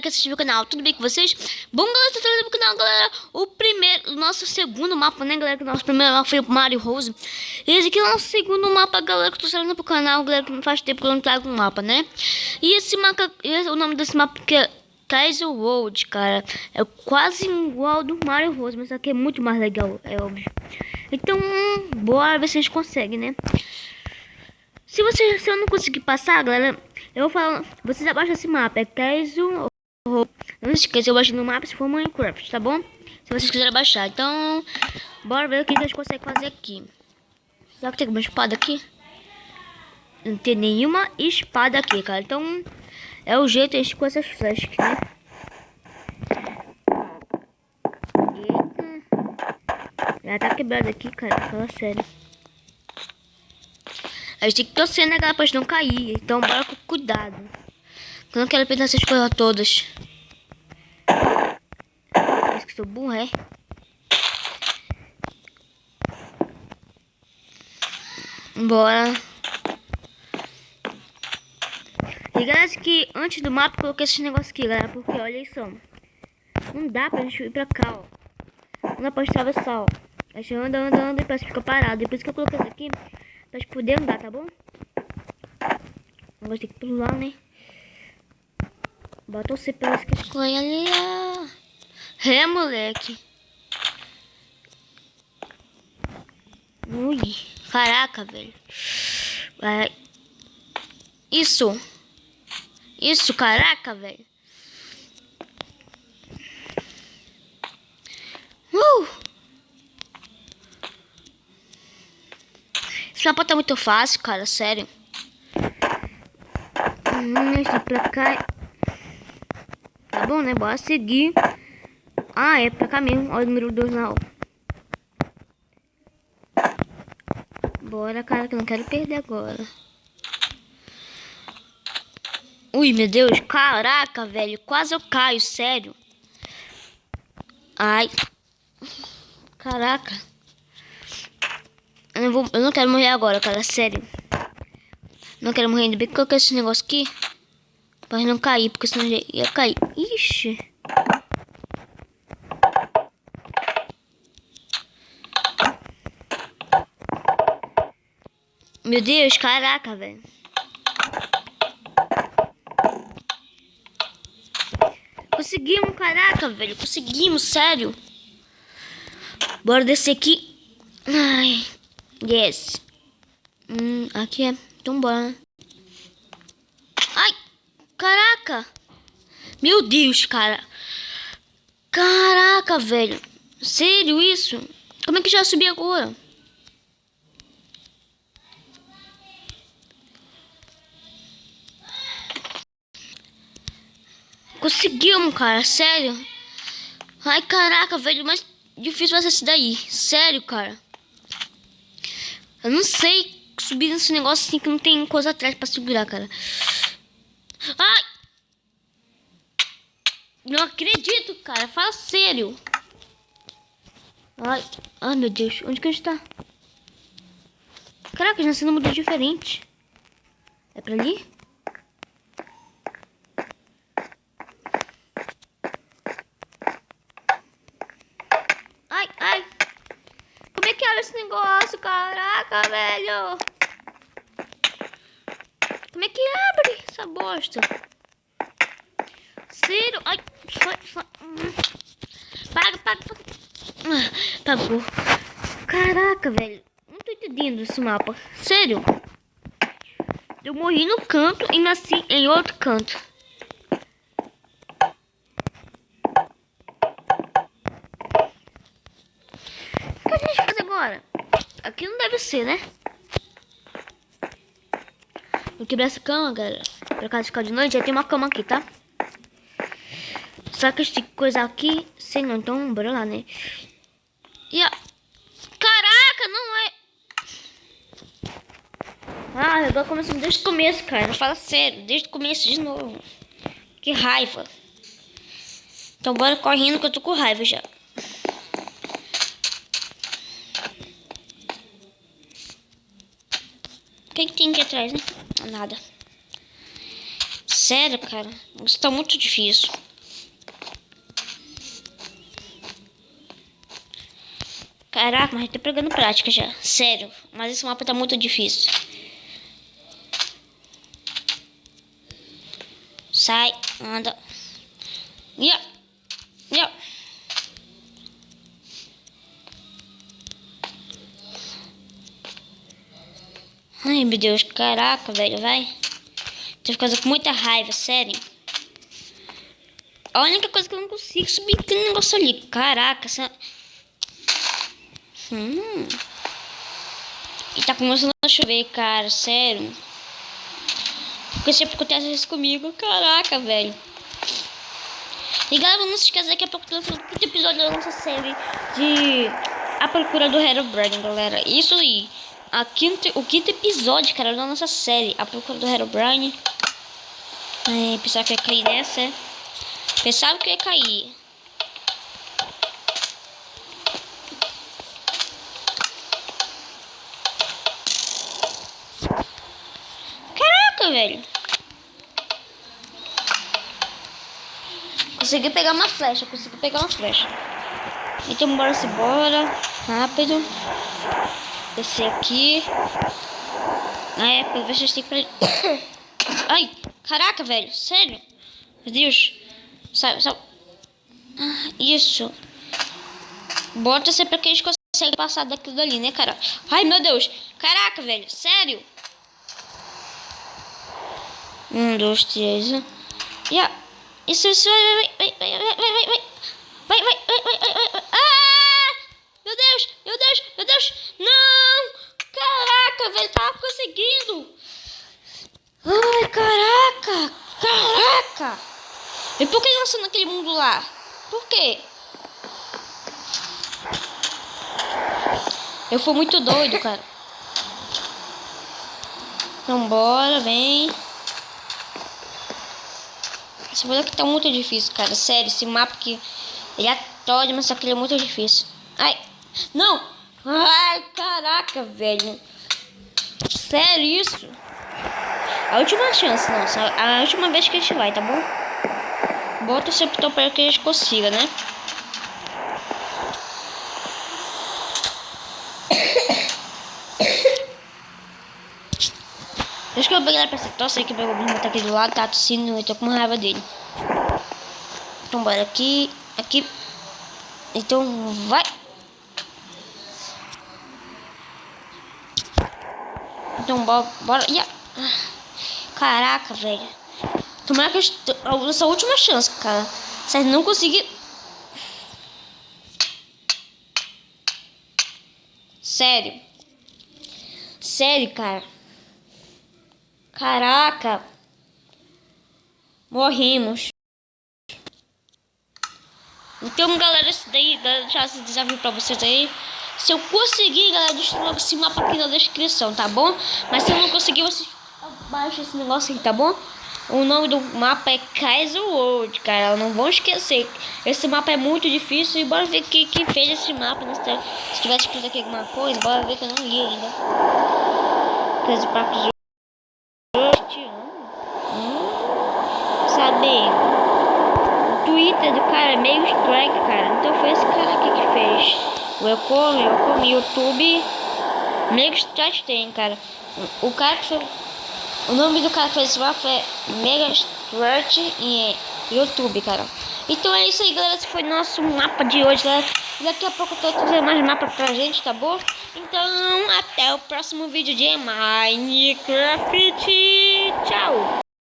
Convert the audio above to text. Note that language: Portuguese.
que assistir meu canal, tudo bem com vocês? Bom, galera, tô trazendo pro canal, galera, o nosso segundo mapa, né, galera, que o nosso primeiro mapa foi o Mario Rose. E esse aqui é o nosso segundo mapa, galera, que eu tô trazendo pro canal, galera, que não faz tempo que eu não trago um mapa, né? E esse mapa, o nome desse mapa que é Kaizo World, cara, é quase igual ao do Mario Rose, mas aqui é muito mais legal, é óbvio. Então, bora ver se a gente consegue, né? Se eu não conseguir passar, galera, eu vou falar, vocês abaixam esse mapa, é Kaizo. Não se esqueça, eu baixo no mapa se for Minecraft, tá bom? Se vocês quiserem baixar, então, bora ver o que a gente consegue fazer aqui. Será que tem alguma espada aqui? Não tem nenhuma espada aqui, cara, então é o jeito de com essas flechas, né? Eita. Já tá quebrado aqui, cara, fala sério. A gente tem que torcer, né, galera, pra gente não cair. Então bora com cuidado. Eu não quero perder essas coisas todas. Parece que sou burro, é? Bora. E galera, que antes do mapa eu coloquei esse negócio aqui, galera. Porque olha isso. Não dá pra gente ir pra cá, ó. Não dá pra gente atravessar, ó. A gente anda e parece que fica parado. E por isso que eu coloquei isso aqui. Pra gente poder andar, tá bom? Agora tem que pular, né? Bota você pela escola ali, ó. É, moleque. Ui, caraca, velho. Isso, caraca, velho. Esse mapa tá muito fácil, cara, sério. Deixa pra cá. Tá bom, né? Bora seguir. Ah, é pra cá mesmo. Olha o número 2 lá, ó. Bora, cara, que eu não quero perder agora. Ui, meu Deus. Caraca, velho. Quase eu caio, sério. Ai. Caraca. Eu não quero morrer agora, cara, sério. Não quero morrer, ainda bem que eu coloquei esse negócio aqui. Pra não cair, porque senão eu ia cair. Ixi. Meu Deus, caraca, velho. Conseguimos, caraca, velho. Conseguimos, sério. Bora descer aqui. Ai. Yes. Aqui é. Então bora. Ai. Caraca. Meu Deus, cara. Caraca, velho. Sério isso? Como é que já subi agora? Conseguimos, cara. Sério. Ai, caraca, velho. Mas difícil vai ser isso daí. Sério, cara. Eu não sei subir nesse negócio assim que não tem coisa atrás pra segurar, cara. Ai! Não acredito, cara. Fala sério. Ai, meu Deus. Onde que a gente tá? Caraca, já sendo muito diferente. É pra ali? Ai. Como é que abre esse negócio? Caraca, velho. Como é que abre essa bosta? Sério? Ai, sai. Paga. Pagou. Caraca, velho. Não tô entendendo esse mapa. Sério? Eu morri no canto e nasci em outro canto. O que a gente faz agora? Aqui não deve ser, né? Vou quebrar essa cama, galera. Pra casa ficar de noite, já tem uma cama aqui, tá? Só que a gente tem que coisar aqui. Sei não, então bora lá, né? E ó. Caraca, não é. Ah, agora começamos desde o começo, cara. Fala sério, desde o começo de novo. Que raiva. Então bora correndo que eu tô com raiva já. O que tem aqui atrás, né? Nada. Sério, cara. Isso tá muito difícil. Caraca, mas tô pegando prática já. Sério. Mas esse mapa tá muito difícil. Sai, anda. Yeah. Yeah. Ai, meu Deus. Caraca, velho. Vai. Tô ficando com muita raiva, sério. A única coisa que eu não consigo subir aquele negócio ali. Caraca, essa... E tá começando a chover, cara, sério. Porque sempre acontece isso comigo. Caraca, velho. E galera, não se esqueça, daqui a pouco tem o quinto episódio da nossa série de A Procura do Herobrine, galera. Isso aí. O quinto episódio, cara, da nossa série A Procura do Herobrine. Pensava que ia cair nessa, Pensava que ia cair. Caraca, velho. Consegui pegar uma flecha, Então bora. Rápido. Descer aqui. Pelo menos tem que... Ai, caraca, velho. Sério. Meu Deus. Sai. Isso. Bota ser pra que a gente consegue passar daquilo dali, né, cara? Ai, meu Deus. Caraca, velho. Sério. 1, 2, 3. Isso. Vai. Ah! Meu Deus. Não! Caraca, velho. Tava conseguindo. Ai, caraca. E por que lançou naquele mundo lá? Por quê? Eu fui muito doido, cara. Então bora, vem. Esse mapa aqui tá muito difícil, cara. Sério, esse mapa aqui... Ele é todo, mas só que ele é muito difícil. Ai, não! Ai, caraca, velho. Sério isso? A última chance, nossa. A última vez que a gente vai, tá bom? Bota o septão para que a gente consiga, né? Acho que eu vou pegar pra essa tosse aqui, pegou o bicho tá aqui do lado, tá tossindo, eu tô com uma raiva dele. Então bora aqui. Então vai. Então bora. Caraca, velho. Tomara que essa última chance, cara. Se não conseguir. Sério, cara. Caraca. Morremos. Então, galera, esse daí, deixar esse desafio pra vocês aí. Se eu conseguir, galera, deixa logo esse mapa aqui na descrição, tá bom? Mas se eu não conseguir, vocês abaixam esse negócio aqui, tá bom? O nome do mapa é Kaiser World, cara. Não vão esquecer. Esse mapa é muito difícil. E bora ver quem fez esse mapa. Né? Se tiver escrito aqui alguma coisa, bora ver que eu não li ainda. Esse parque de saber. O Twitter do cara é meio strike, cara. Então foi esse cara aqui que fez. Welcome, YouTube. Mega Strike tem, cara. O cara que fez... O nome do cara que fez esse mapa é Mega Strike em YouTube, cara. Então é isso aí, galera. Esse foi nosso mapa de hoje, galera. Daqui a pouco eu tô trazendo mais mapa pra gente, tá bom? Então, até o próximo vídeo de Minecraft. Tchau!